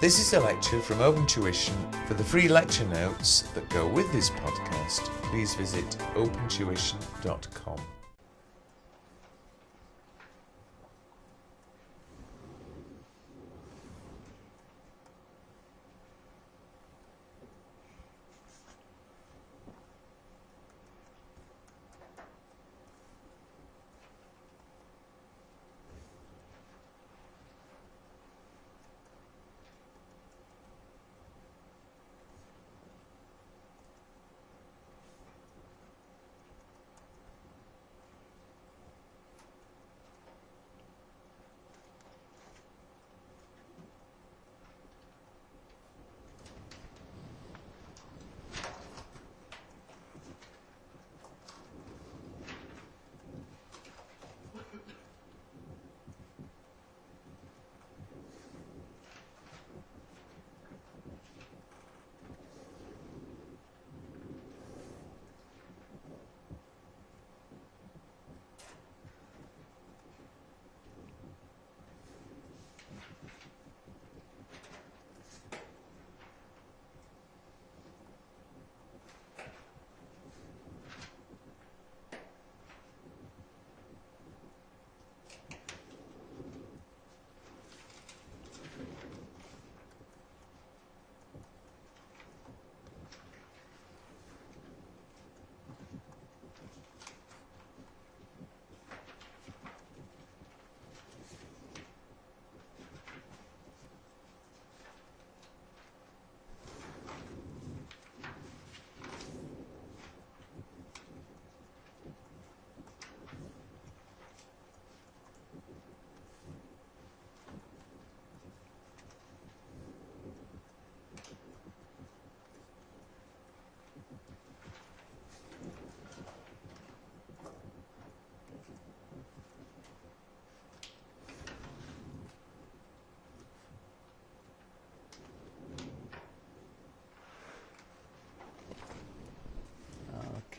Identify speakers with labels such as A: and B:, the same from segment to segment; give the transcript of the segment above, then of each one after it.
A: This is a lecture from Open Tuition. For the free lecture notes that go with this podcast, please visit opentuition.com.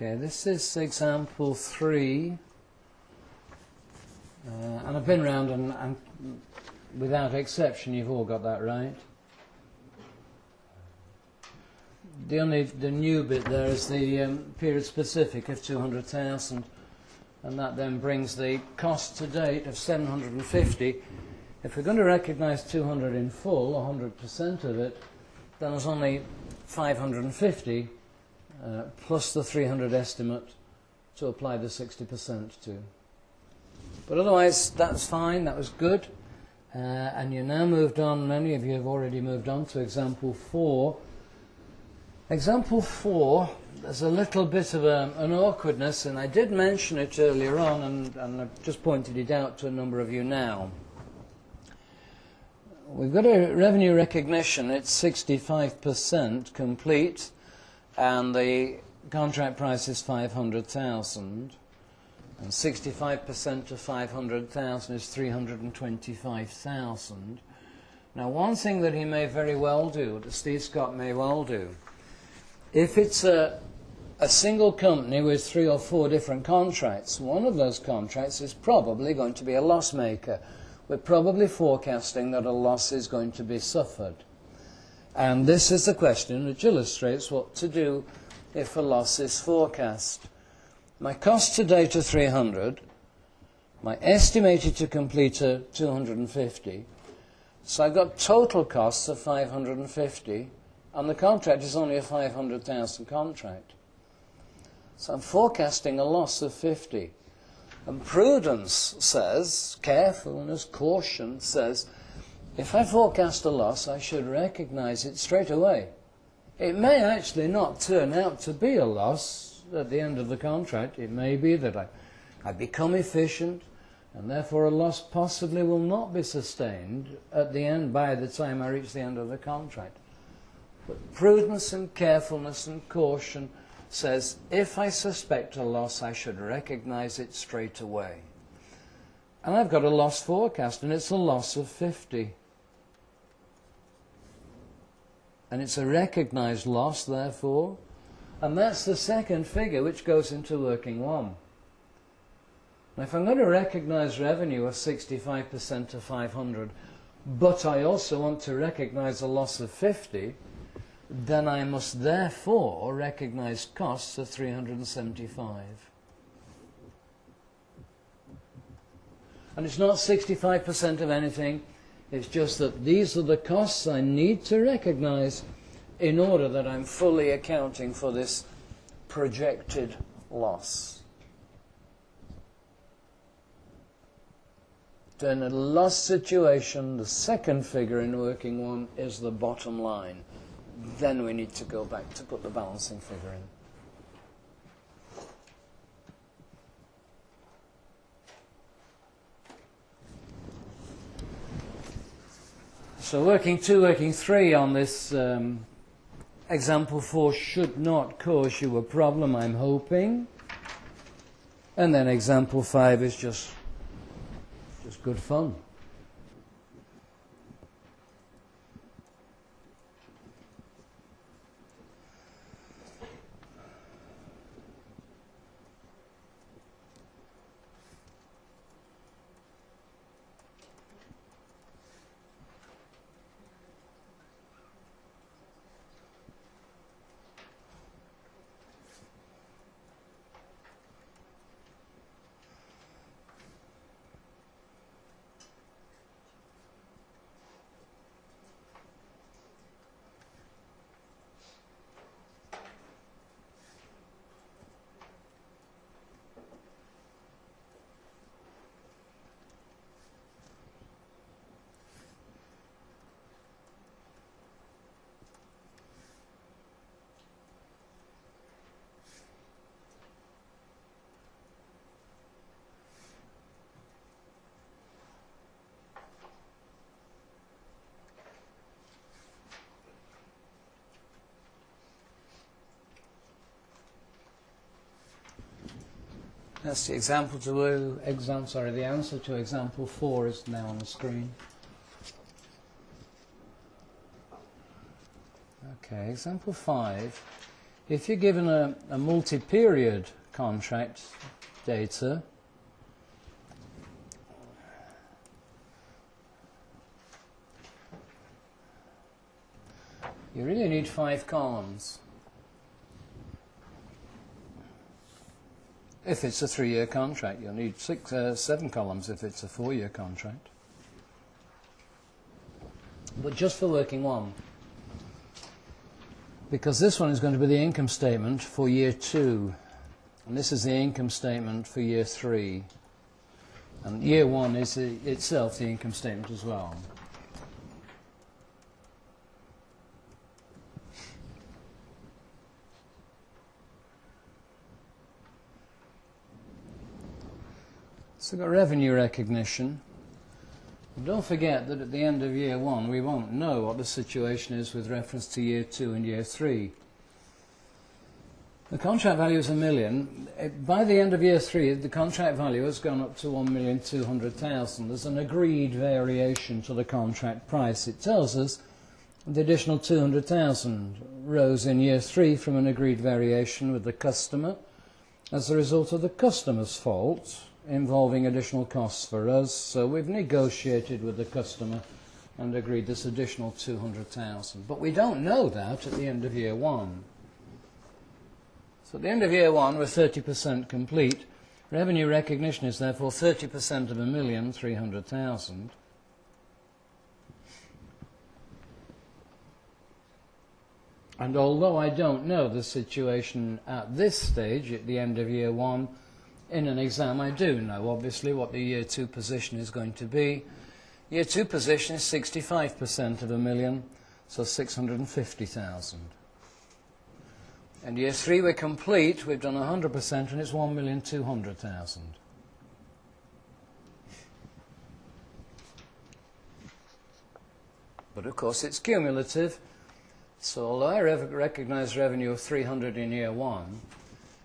B: Okay, this is example 3, and I've been round and without exception you've all got that right. The new bit there is the period specific of 200,000, and that then brings the cost to date of 750. If we're going to recognise 200 in full, 100% of it, then there's only 550 plus the 300 estimate to apply the 60% to. But otherwise, that's fine, that was good. And you now moved on, many of you have already moved on to example 4. Example 4, there's a little bit of an awkwardness, and I did mention it earlier on, and I've just pointed it out to a number of you now. We've got a revenue recognition, it's 65% complete, and the contract price is 500,000, and 65% of 500,000 is 325,000. Now, one thing that he may very well do, that Steve Scott may well do, if it's a single company with 3 or 4 different contracts, one of those contracts is probably going to be a loss maker. We're probably forecasting that a loss is going to be suffered. And this is the question which illustrates what to do if a loss is forecast. My cost to date are 300, my estimated to complete are 250, so I've got total costs of 550, and the contract is only a 500,000 contract. So I'm forecasting a loss of 50. And prudence says, carefulness, caution says, if I forecast a loss, I should recognize it straight away. It may actually not turn out to be a loss at the end of the contract. It may be that I become efficient, and therefore a loss possibly will not be sustained at the end by the time I reach the end of the contract. But prudence and carefulness and caution says, if I suspect a loss, I should recognize it straight away. And I've got a loss forecast, and it's a loss of 50. And it's a recognized loss, therefore, and that's the second figure which goes into working 1. Now, if I'm going to recognize revenue of 65% of 500, but I also want to recognise a loss of 50, then I must therefore recognise costs of 375. And it's not 65% of anything, it's just that these are the costs I need to recognise in order that I'm fully accounting for this projected loss. In a loss situation, the second figure in working one is the bottom line. Then we need to go back to put the balancing figure in. So working 2, working 3 on this example 4 should not cause you a problem, I'm hoping. And then example 5 is just good fun. That's the the answer to example 4 is now on the screen. Okay, example 5. If you're given a multi-period contract data, you really need 5 columns. If it's a 3-year contract, you'll need 7 columns if it's a 4-year contract. But just for working one, because this one is going to be the income statement for year 2, and this is the income statement for year 3, and year 1 is itself the income statement as well. So we've got revenue recognition. And don't forget that at the end of year 1 we won't know what the situation is with reference to year 2 and year 3. The contract value is $1 million. By the end of year 3 the contract value has gone up to $1,200,000. There's an agreed variation to the contract price. It tells us the additional $200,000 rose in year 3 from an agreed variation with the customer as a result of the customer's fault, involving additional costs for us, so we've negotiated with the customer and agreed this additional $200,000. But we don't know that at the end of year 1. So at the end of year 1 we're 30% complete. Revenue recognition is therefore 30% of $1,300,000. And although I don't know the situation at this stage, at the end of year 1, in an exam I do know obviously what the year 2 position is going to be. Year 2 position is 65% of $1 million, so 650,000. And year 3 we're complete, we've done 100% and it's 1,200,000. But of course it's cumulative, so although I recognise revenue of 300 in year 1,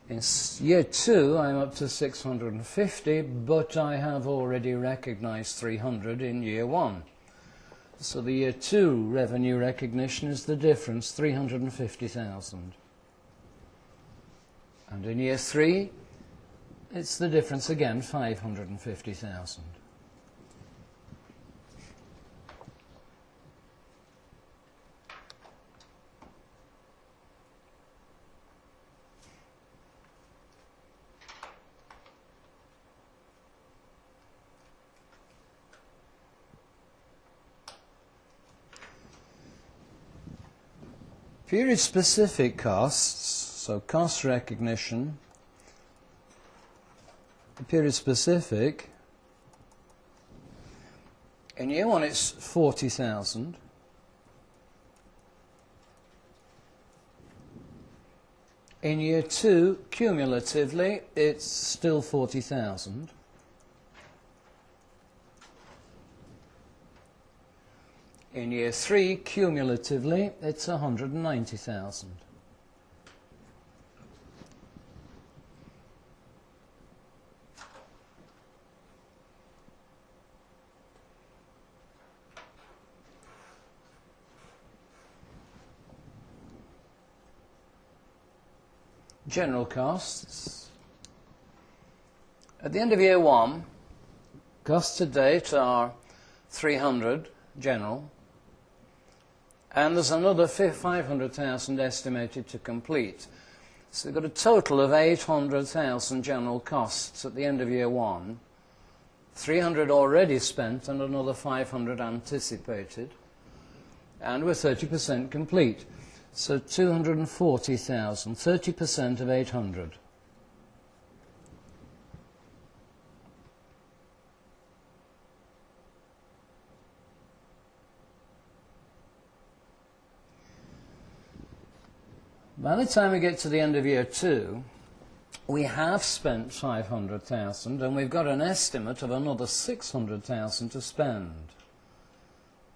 B: in year 2 I'm up to 650, but I have already recognised 300 in year 1. So the year 2 revenue recognition is the difference, 350,000. And in year 3 it's the difference again, 550,000. Period-specific costs, so cost recognition, period-specific, in year one it's 40,000. In year two, cumulatively, it's still 40,000. In year three, cumulatively, it's 190,000. General costs. At the end of year one, costs to date are 300 general, and there's another 500,000 estimated to complete. So we've got a total of 800,000 general costs at the end of year one, 300 already spent and another 500 anticipated, and we're 30% complete. So 240,000, 30% of 800. By the time we get to the end of year two, we have spent 500,000 and we've got an estimate of another 600,000 to spend.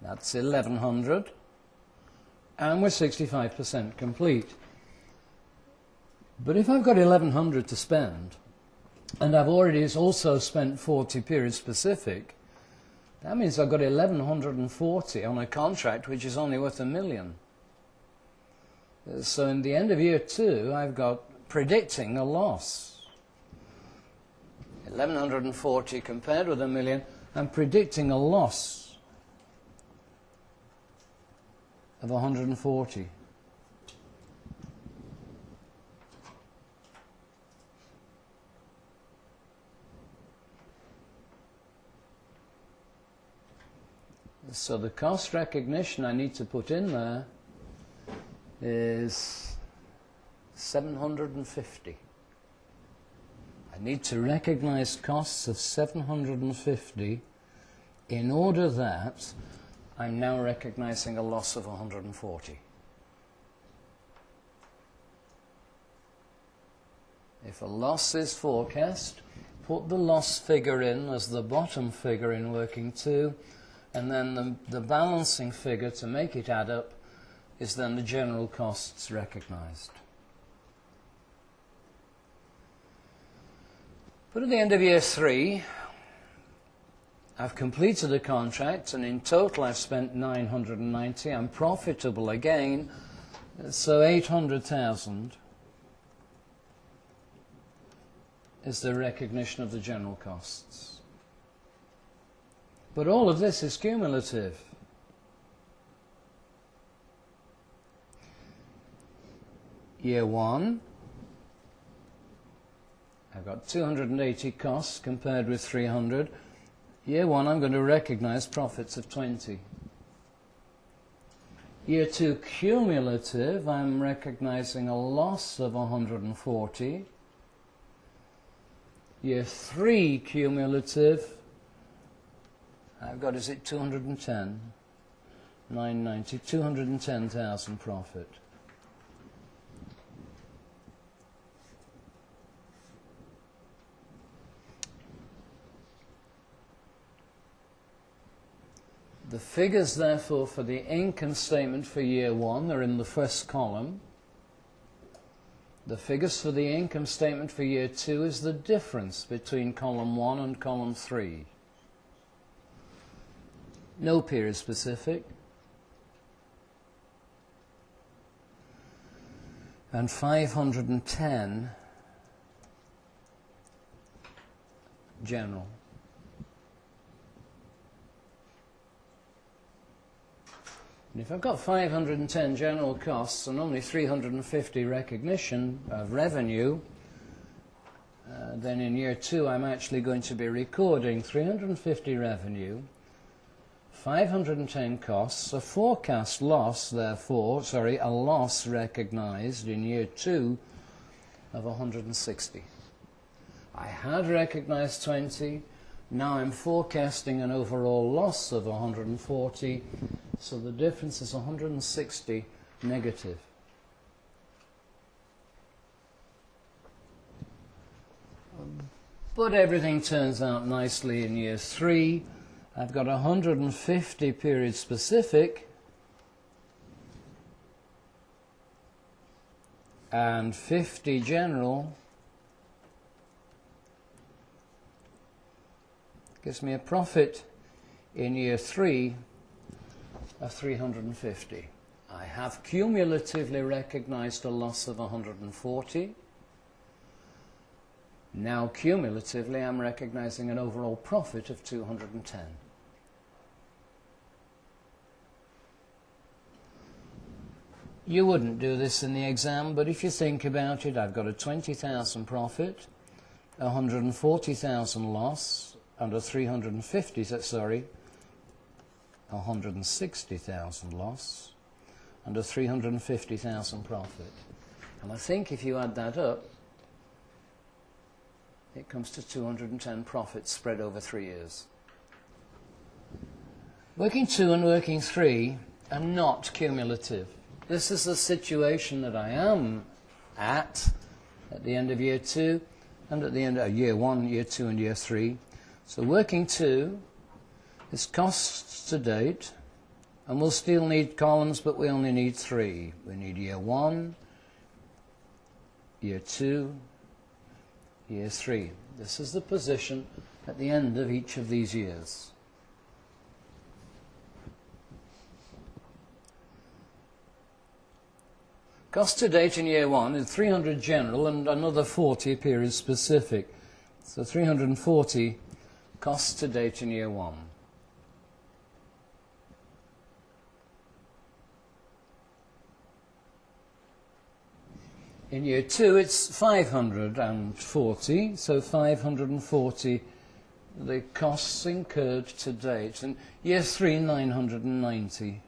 B: That's 1,100. And we're 65% complete. But if I've got 1,100 to spend, and I've already also spent 40 period specific, that means I've got 1,140 on a contract which is only worth $1 million. So in the end of year two, I've got predicting a loss. 1,140 compared with $1 million, I'm predicting a loss of 140. So the cost recognition I need to put in there is 750. I need to recognize costs of 750 in order that I'm now recognizing a loss of 140. If a loss is forecast, put the loss figure in as the bottom figure in working two, and then the balancing figure to make it add up is then the general costs recognized. But at the end of year three, I've completed a contract, and in total I've spent 990. I'm profitable again, so 800,000 is the recognition of the general costs. But all of this is cumulative. Year one, I've got 280 costs compared with 300. Year one, I'm going to recognize profits of 20. Year two, cumulative, I'm recognizing a loss of 140. Year three, cumulative, I've got, is it 210? 990, 210,000 profit. The figures, therefore, for the income statement for year one are in the first column. The figures for the income statement for year two is the difference between column 1 and column 3. No period specific. And 510 general. And if I've got 510 general costs and only 350 recognition of revenue, then in year two I'm actually going to be recording 350 revenue, 510 costs, a forecast loss, therefore, a loss recognised in year 2 of 160. I had recognised 20, now I'm forecasting an overall loss of 140, so the difference is 160 negative. But everything turns out nicely in year 3. I've got 150 period specific and 50 general. Gives me a profit in year 3 of 350. I have cumulatively recognized a loss of 140. Now cumulatively I'm recognizing an overall profit of 210. You wouldn't do this in the exam, but if you think about it, I've got a 20,000 profit, 140,000 loss, and a 160,000 loss, and a 350,000 profit. And I think if you add that up, it comes to 210 profits spread over 3 years. Working 2 and working 3 are not cumulative. This is the situation that I am at the end of year 2 and at the end of year 1, year 2 and year 3. So working 2 is costs to date, and we'll still need columns, but we only need 3. We need year 1, year 2, year 3. This is the position at the end of each of these years. Cost to date in year 1 is 300 general and another 40 period specific. So 340 costs to date in year 1. In year 2 it's 540, so 540 the costs incurred to date. And year 3, 990.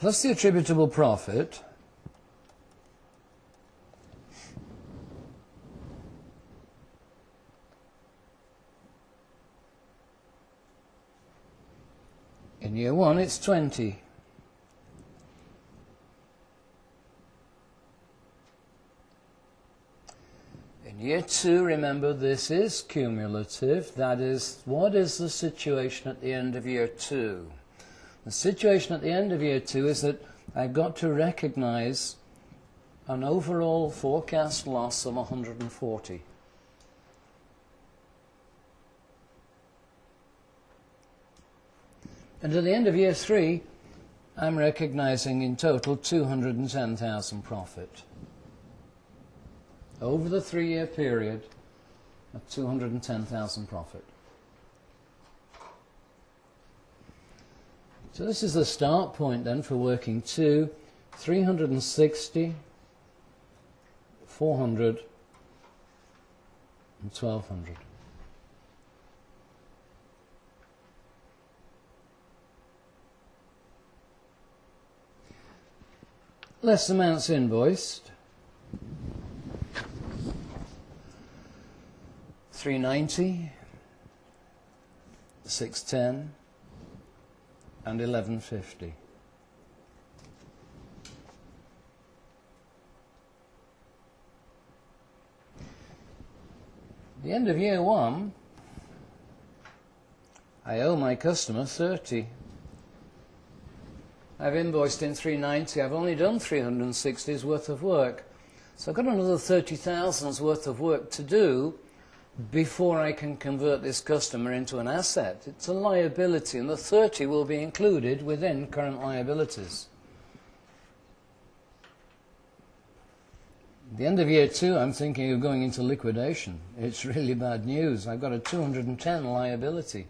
B: Plus the attributable profit, in year 1 it's 20. In year 2, remember, this is cumulative. That is, what is the situation at the end of year 2? The situation at the end of year 2 is that I've got to recognize an overall forecast loss of 140. And at the end of year 3, I'm recognizing in total 210,000 profit. Over the 3-year period, a 210,000 profit. So this is the start point then for working 2, 360, 400 and 1200. Less amounts invoiced. 390, 610 and 1150. At the end of year 1, I owe my customer 30. I've invoiced in 390, I've only done 360's worth of work. So I've got another 30,000's worth of work to do before I can convert this customer into an asset. It's a liability, and the 30 will be included within current liabilities. At the end of year 2, I'm thinking of going into liquidation. It's really bad news. I've got a 210 liability.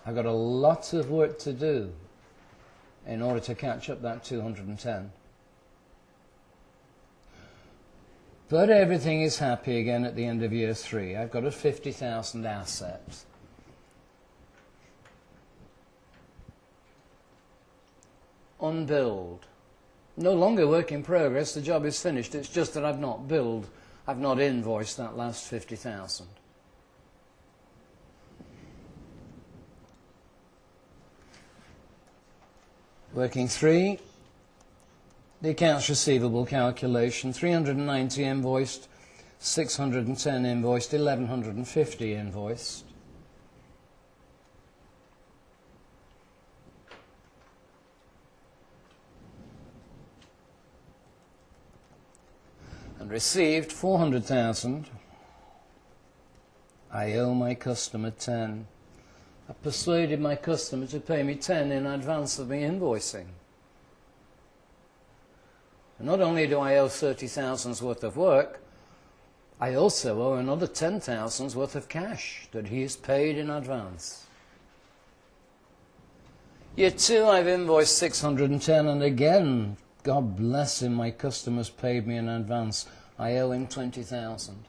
B: I've got a lot of work to do. in order to catch up that 210. But everything is happy again at the end of year 3. I've got a 50,000 asset. Unbilled. No longer work in progress, the job is finished. It's just that I've not billed, I've not invoiced that last 50,000. Working 3, the accounts receivable calculation, 390 invoiced, 610 invoiced, 1150 invoiced. And received 400,000. I owe my customer 10. I persuaded my customer to pay me 10 in advance of me invoicing. And not only do I owe 30,000's worth of work, I also owe another 10,000's worth of cash that he has paid in advance. Year 2, I've invoiced 610, and again, God bless him, my customer's paid me in advance. I owe him 20,000.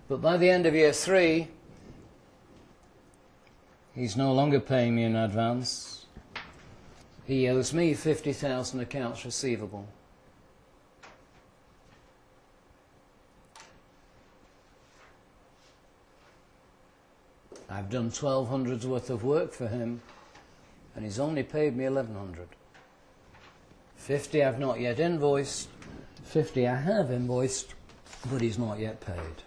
B: But by the end of year 3, he's no longer paying me in advance. He owes me 50,000 accounts receivable. I've done 1,200's worth of work for him, and he's only paid me 1,100. 50 I've not yet invoiced, 50 I have invoiced, but he's not yet paid.